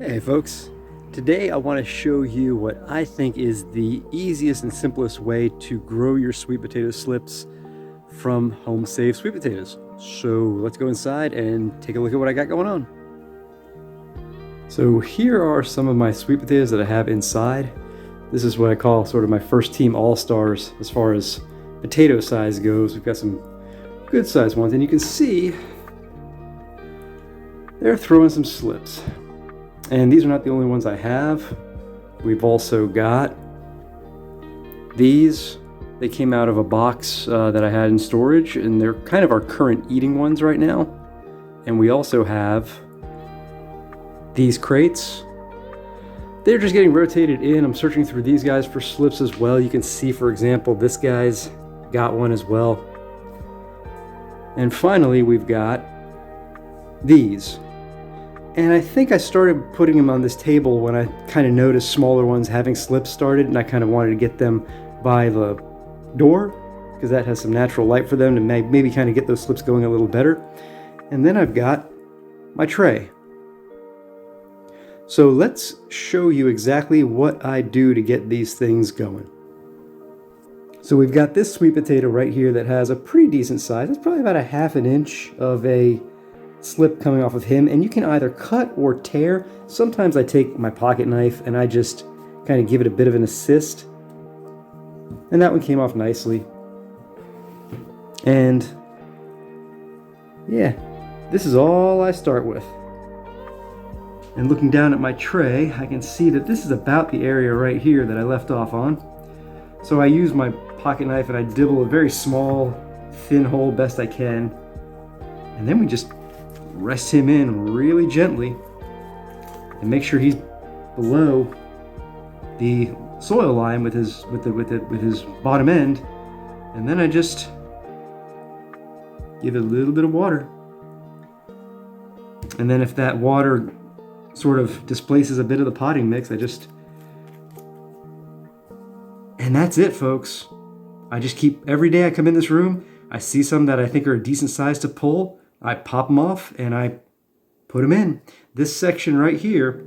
Hey folks, today I want to show you what I think is the easiest and simplest way to grow your sweet potato slips from home safe sweet potatoes. So let's go inside and take a look at what I got going on. So here are some of my sweet potatoes that I have inside. This is what I call sort of my first team all-stars as far as potato size goes. We've got some good sized ones, and you can see they're throwing some slips. And these are not the only ones I have. We've also got these. They came out of a box that I had in storage, and they're kind of our current eating ones right now. And we also have these crates. They're just getting rotated in. I'm searching through these guys for slips as well. You can see, for example, this guy's got one as well. And finally, we've got these. And I think I started putting them on this table when I kind of noticed smaller ones having slips started, and I kind of wanted to get them by the door because that has some natural light for them to maybe kind of get those slips going a little better. And then I've got my tray. So let's show you exactly what I do to get these things going. So we've got this sweet potato right here that has a pretty decent size. It's probably about a ½ inch of a slip coming off of him, and you can either cut or tear. Sometimes I take my pocket knife and I just kind of give it a bit of an assist, and that one came off nicely. And yeah, this is all I start with. And looking down at my tray, I can see that this is about the area right here that I left off on. So I use my pocket knife and I dibble a very small thin hole best I can, and then we just rest him in really gently and make sure he's below the soil line with his bottom end, and then I just give it a little bit of water. And then if that water sort of displaces a bit of the potting mix, and that's it, folks. I just keep, every day I come in this room, I see some that I think are a decent size to pull, I pop them off and I put them in. This section right here,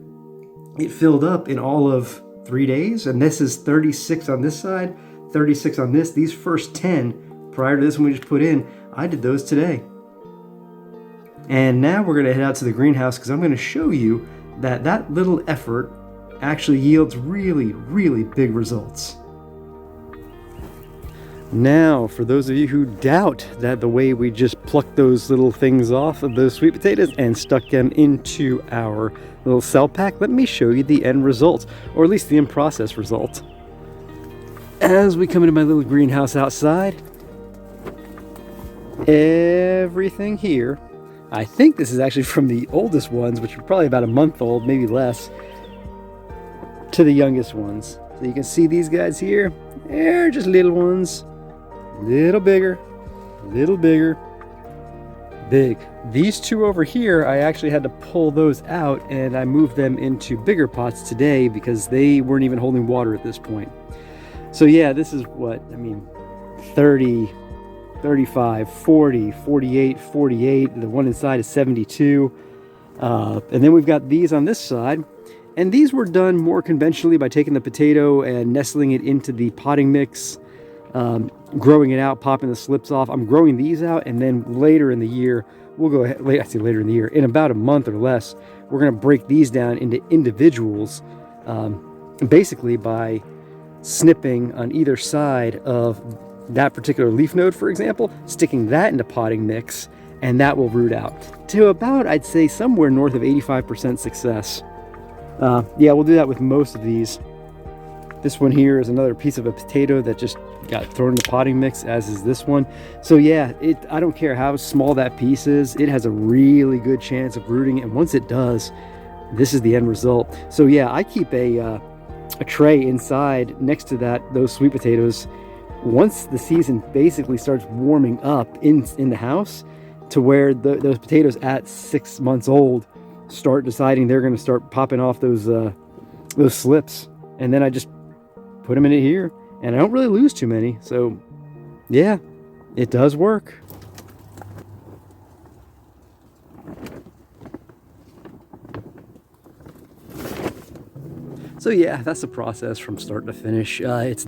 it filled up in all of 3 days, and this is 36 on this side, 36 on this. These first 10 prior to this one we just put in, I did those today. And now we're going to head out to the greenhouse because I'm going to show you that that little effort actually yields really, really big results. Now, for those of you who doubt that the way we just plucked those little things off of those sweet potatoes and stuck them into our little cell pack, let me show you the end result, or at least the in-process result. As we come into my little greenhouse outside, everything here, I think this is actually from the oldest ones, which are probably about a month old, maybe less, to the youngest ones. So you can see these guys here, they're just little ones. Little bigger, big. These two over here, I actually had to pull those out, and I moved them into bigger pots today because they weren't even holding water at this point. So yeah, this is what, 30, 35, 40, 48, 48. The one inside is 72. And then we've got these on this side. And these were done more conventionally by taking the potato and nestling it into the potting mix, growing it out, popping the slips off. I'm growing these out, and then later in the year, we'll go ahead, later in the year, in about a month or less, we're going to break these down into individuals, basically by snipping on either side of that particular leaf node, for example, sticking that into potting mix, and that will root out to about, I'd say, somewhere north of 85% success. Yeah, we'll do that with most of these. This one here is another piece of a potato that just got thrown in the potting mix, as is this one. So yeah, I don't care how small that piece is, it has a really good chance of rooting, and once it does, this is the end result. So yeah, I keep a tray inside next to those sweet potatoes. Once the season basically starts warming up in the house, to where those potatoes at 6 months old start deciding they're going to start popping off those slips, and then I just put them in it here, and I don't really lose too many. So yeah, it does work. So yeah, that's the process from start to finish. It's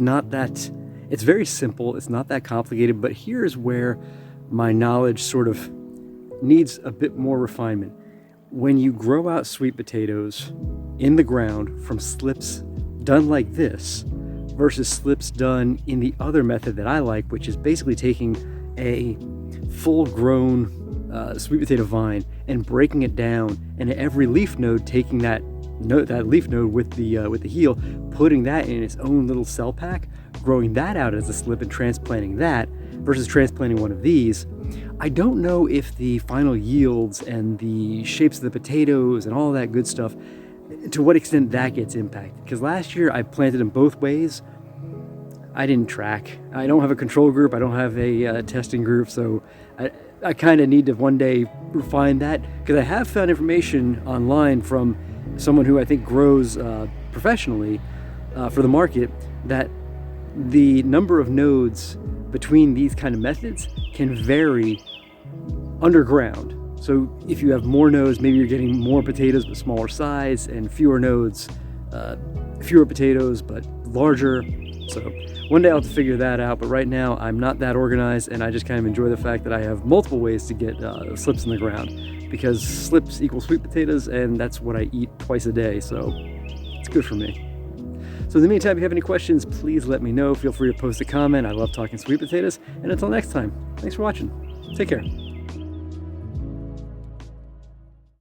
very simple, it's not that complicated, but here's where my knowledge sort of needs a bit more refinement. When you grow out sweet potatoes in the ground from slips done like this versus slips done in the other method that I like, which is basically taking a full-grown sweet potato vine and breaking it down, and at every leaf node taking that leaf node with the heel, putting that in its own little cell pack, growing that out as a slip and transplanting that versus transplanting one of these. I don't know if the final yields and the shapes of the potatoes and all that good stuff, to what extent that gets impacted. Because last year I planted them both ways. I didn't track. I don't have a control group. I don't have a testing group. So I kind of need to one day refine that, because I have found information online from someone who I think grows professionally for the market, that the number of nodes between these kind of methods can vary underground. So if you have more nodes, maybe you're getting more potatoes but smaller size, and fewer nodes, fewer potatoes but larger. So one day I'll have to figure that out, but right now I'm not that organized, and I just kind of enjoy the fact that I have multiple ways to get slips in the ground, because slips equal sweet potatoes, and that's what I eat twice a day, so it's good for me. So in the meantime, if you have any questions, please let me know. Feel free to post a comment. I love talking sweet potatoes. And until next time, thanks for watching. Take care.